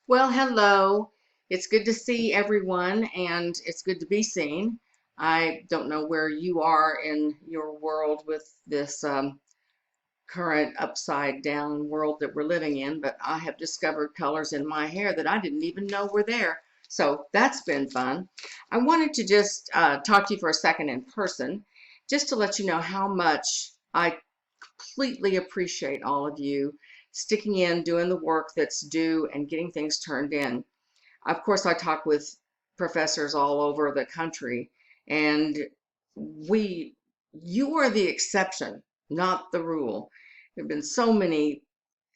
Well, hello. It's good to see everyone, and it's good to be seen. I don't know where you are in your world with this current upside down world that we're living in, but I have discovered colors in my hair that I didn't even know were there. So that's been fun. I wanted to just talk to you for a second in person, just to let you know how much I completely appreciate all of you sticking in, doing the work that's due, and getting things turned in. Of course, I talk with professors all over the country, and we, you are the exception, not the rule. There have been so many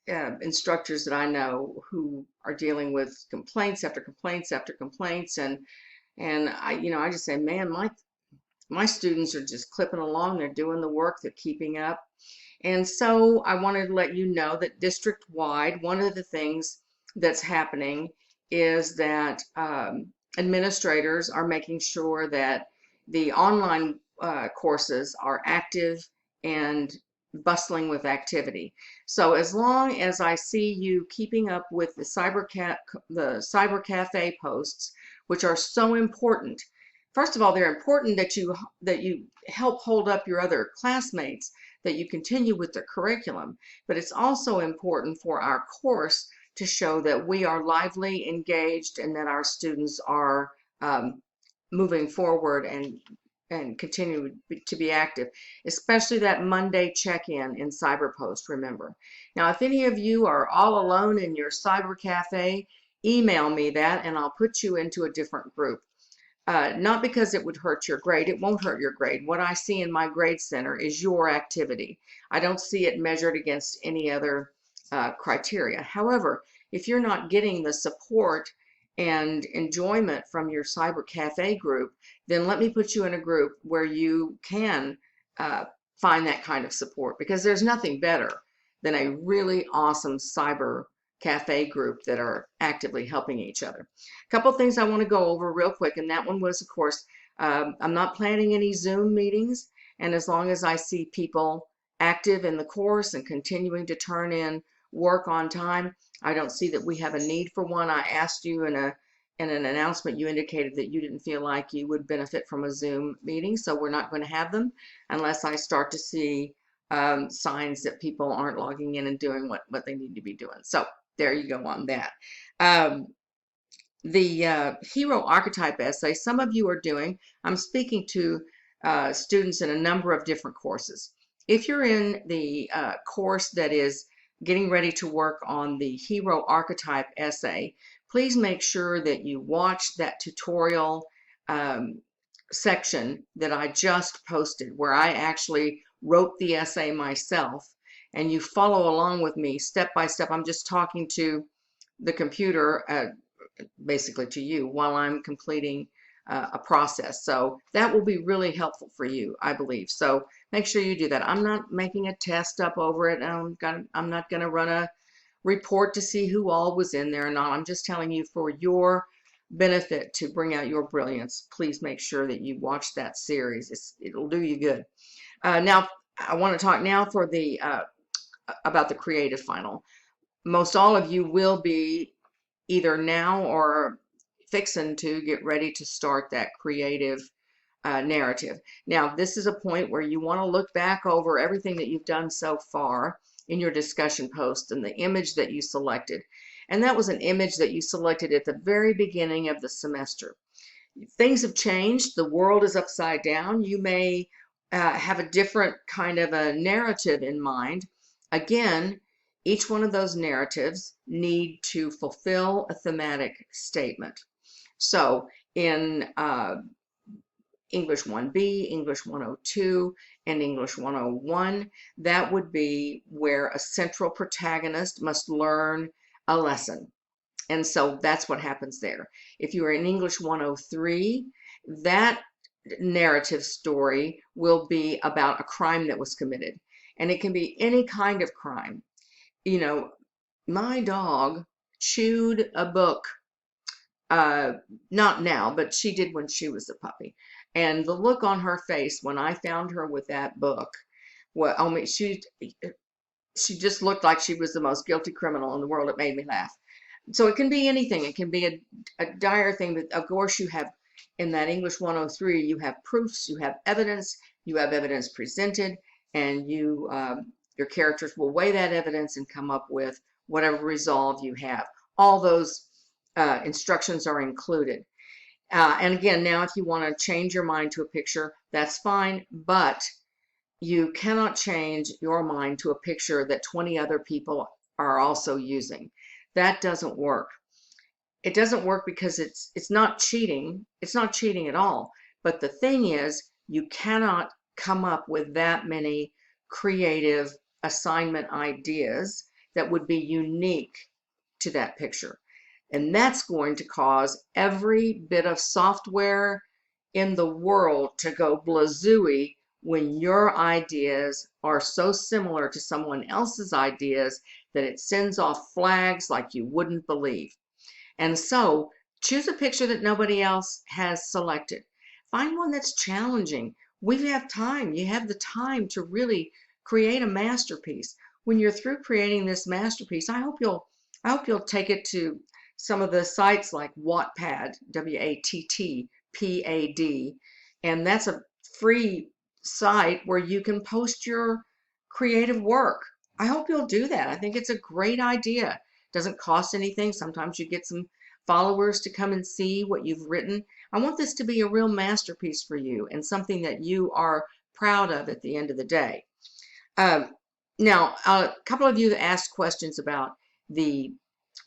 instructors that I know who are dealing with complaints after complaints after complaints, and I just say, man, my students are just clipping along. They're doing the work. They're keeping up. And so I wanted to let you know that district wide, one of the things that's happening is that administrators are making sure that the online courses are active and bustling with activity. So as long as I see you keeping up with the cyber cafe posts, which are so important. First of all, they're important that you help hold up your other classmates, that you continue with the curriculum, but it's also important for our course to show that we are lively, engaged, and that our students are um, moving forward and continue to be active, especially that Monday check-in in CyberPost, remember. Now, if any of you are all alone in your cyber cafe, email me that and I'll put you into a different group. Not because it would hurt your grade. It won't hurt your grade. What I see in my grade center is your activity. I don't see it measured against any other criteria. However, if you're not getting the support and enjoyment from your cyber cafe group, then let me put you in a group where you can uh, find that kind of support, because there's nothing better than a really awesome cyber cafe group that are actively helping each other. A couple things I want to go over real quick, and that one was, of course, I'm not planning any Zoom meetings, and as long as I see people active in the course and continuing to turn in work on time, I don't see that we have a need for one. I asked you in an announcement, you indicated that you didn't feel like you would benefit from a Zoom meeting, so we're not going to have them unless I start to see signs that people aren't logging in and doing what they need to be doing. So there you go on that. Um, the hero archetype essay, some of you are doing. I'm speaking to students in a number of different courses. If you're in the course that is getting ready to work on the hero archetype essay, please make sure that you watch that tutorial um, section that I just posted, where I actually wrote the essay myself, and you follow along with me step by step. I'm just talking to the computer, basically to you, while I'm completing a process. So that will be really helpful for you, I believe. So make sure you do that. I'm not making a test up over it. I'm not going to run a report to see who all was in there or not. I'm just telling you, for your benefit, to bring out your brilliance, please make sure that you watch that series. It'll do you good. Now, I want to talk now for the about the creative final. Most all of you will be either now or fixing to get ready to start that creative narrative. Now, this is a point where you want to look back over everything that you've done so far in your discussion post and the image that you selected. And that was an image that you selected at the very beginning of the semester. Things have changed. The world is upside down. You may have a different kind of a narrative in mind. Again, each one of those narratives need to fulfill a thematic statement. So in English 1B, English 102, and English 101, that would be where a central protagonist must learn a lesson. And so that's what happens there. If you are in English 103, that narrative story will be about a crime that was committed. And it can be any kind of crime. You know, my dog chewed a book, uh, not now, but she did when she was a puppy. And the look on her face when I found her with that book, well, I mean, she just looked like she was the most guilty criminal in the world. It made me laugh. So it can be anything. It can be a dire thing, but of course you have in that English 103, you have proofs, you have evidence presented, and your characters will weigh that evidence and come up with whatever resolve you have. All those instructions are included. And again, now if you want to change your mind to a picture, that's fine, but you cannot change your mind to a picture that 20 other people are also using. That doesn't work. It doesn't work because it's not cheating. It's not cheating at all. But the thing is, you cannot come up with that many creative assignment ideas that would be unique to that picture. And that's going to cause every bit of software in the world to go blazooey when your ideas are so similar to someone else's ideas that it sends off flags like you wouldn't believe. And so choose a picture that nobody else has selected. Find one that's challenging. We have time. You have the time to really create a masterpiece. When you're through creating this masterpiece, I hope you'll take it to some of the sites like Wattpad, Wattpad, and that's a free site where you can post your creative work. I hope you'll do that. I think it's a great idea. It doesn't cost anything. Sometimes you get some followers to come and see what you've written. I want this to be a real masterpiece for you and something that you are proud of at the end of the day. Now, a couple of you asked questions about the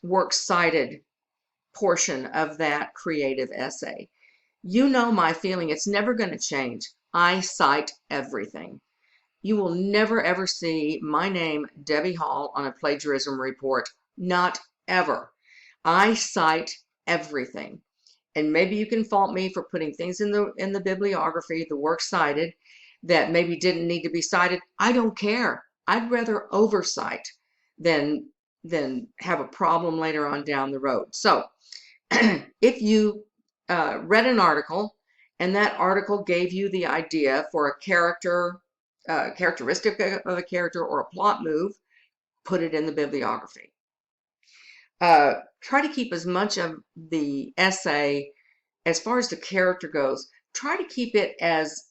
works cited portion of that creative essay. You know my feeling, it's never going to change. I cite everything. You will never ever see my name, Debbie Hall, on a plagiarism report. Not ever. I cite everything. And maybe you can fault me for putting things in the bibliography, the works cited, that maybe didn't need to be cited. I don't care. I'd rather oversight than have a problem later on down the road. So if you read an article and that article gave you the idea for a characteristic of a character or a plot move, put it in the bibliography. Try to keep as much of the essay, as far as the character goes, try to keep it as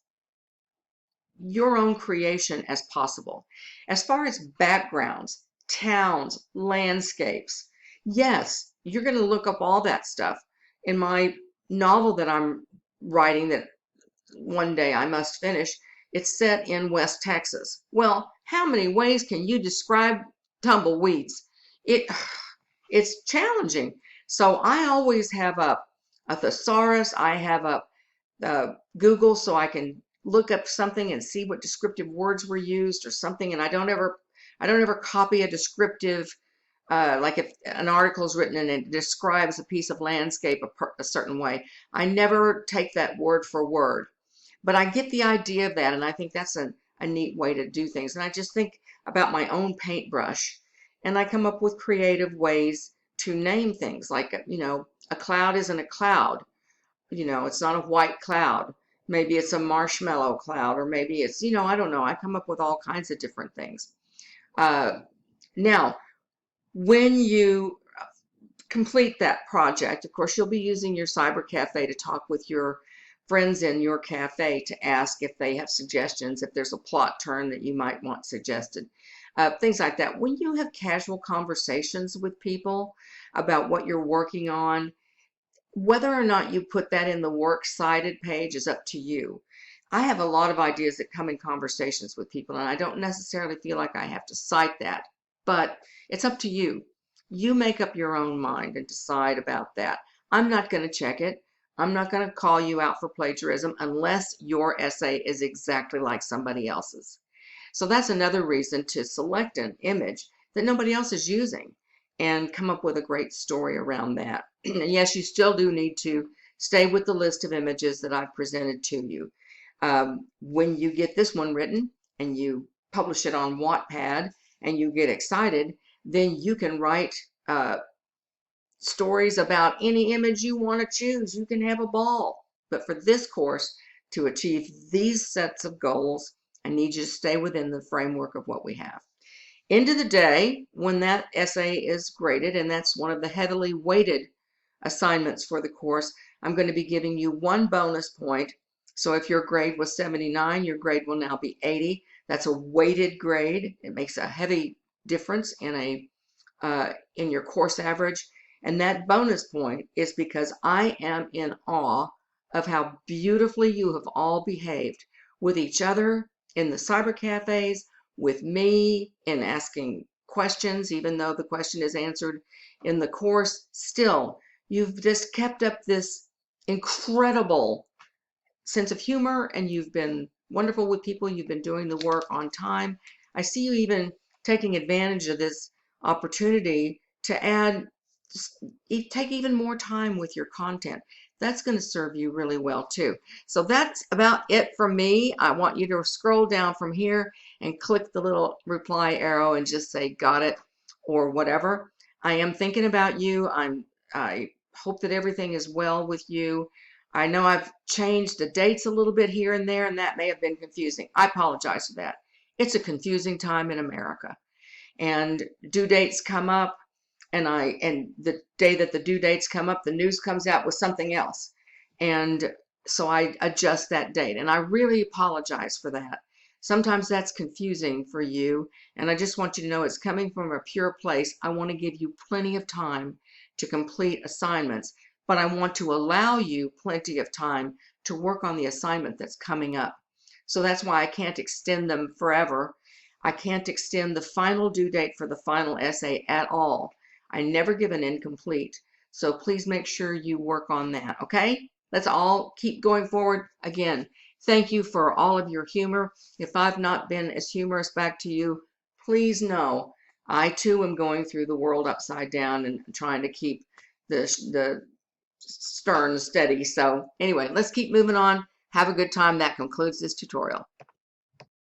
your own creation as possible. As far as backgrounds, towns, landscapes, yes, you're going to look up all that stuff. In my novel that I'm writing that one day I must finish, it's set in West Texas. Well, how many ways can you describe tumbleweeds? It's challenging. So I always have up a thesaurus. I have up Google so I can look up something and see what descriptive words were used or something. And I don't ever copy a descriptive, like if an article is written and it describes a piece of landscape a certain way, I never take that word for word. But I get the idea of that, and I think that's a neat way to do things. And I just think about my own paintbrush, and I come up with creative ways to name things. Like, a cloud isn't a cloud. It's not a white cloud. Maybe it's a marshmallow cloud, or maybe it's, I don't know. I come up with all kinds of different things. Now, when you complete that project, of course, you'll be using your cyber cafe to talk with your friends in your cafe to ask if they have suggestions, if there's a plot turn that you might want suggested, things like that. When you have casual conversations with people about what you're working on, whether or not you put that in the works cited page is up to you. I have a lot of ideas that come in conversations with people, and I don't necessarily feel like I have to cite that, but it's up to you. You make up your own mind and decide about that. I'm not going to check it. I'm not going to call you out for plagiarism unless your essay is exactly like somebody else's. So that's another reason to select an image that nobody else is using and come up with a great story around that. And yes, you still do need to stay with the list of images that I've presented to you. When you get this one written and you publish it on Wattpad and you get excited, then you can write stories about any image you want to choose. You can have a ball. But for this course, to achieve these sets of goals, I need you to stay within the framework of what we have. End of the day, when that essay is graded, and that's one of the heavily weighted assignments for the course, I'm going to be giving you 1 bonus point. So if your grade was 79, your grade will now be 80. That's a weighted grade. It makes a heavy difference in your course average. And that bonus point is because I am in awe of how beautifully you have all behaved with each other in the cyber cafes, with me in asking questions, even though the question is answered in the course. Still, you've just kept up this incredible sense of humor, and you've been wonderful with people. You've been doing the work on time. I see you even taking advantage of this opportunity to take even more time with your content. That's going to serve you really well too. So that's about it from me. I want you to scroll down from here and click the little reply arrow and just say got it or whatever. I am thinking about you. I hope that everything is well with you. I know I've changed the dates a little bit here and there, and that may have been confusing. I apologize for that. It's a confusing time in America, and due dates come up, and the day that the due dates come up, the news comes out with something else. And so I adjust that date, and I really apologize for that. Sometimes that's confusing for you, and I just want you to know it's coming from a pure place. I want to give you plenty of time to complete assignments, but I want to allow you plenty of time to work on the assignment that's coming up. So that's why I can't extend them forever. I can't extend the final due date for the final essay at all. I never give an incomplete. So please make sure you work on that, okay? Let's all keep going forward. Again, thank you for all of your humor. If I've not been as humorous back to you, please know I too am going through the world upside down and trying to keep the stern steady. So anyway, let's keep moving on. Have a good time. That concludes this tutorial.